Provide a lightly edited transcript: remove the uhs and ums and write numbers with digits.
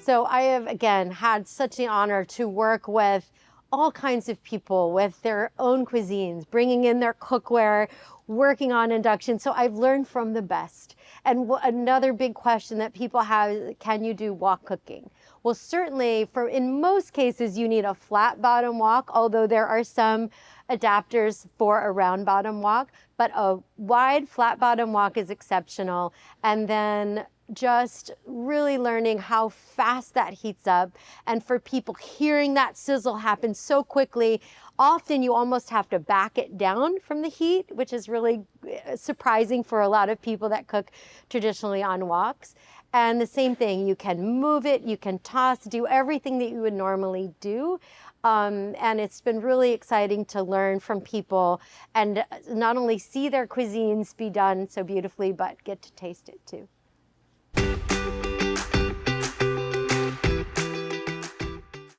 So I have, again, had such the honor to work with all kinds of people with their own cuisines, bringing in their cookware, working on induction. So I've learned from the best. And another big question that people have is, can you do wok cooking? Well, certainly in most cases, you need a flat bottom wok, although there are some adapters for a round bottom wok, but a wide flat bottom wok is exceptional. And then just really learning how fast that heats up, and for people hearing that sizzle happen so quickly, often you almost have to back it down from the heat, which is really surprising for a lot of people that cook traditionally on woks. And the same thing, you can move it, you can toss, do everything that you would normally do. And it's been really exciting to learn from people and not only see their cuisines be done so beautifully, but get to taste it too.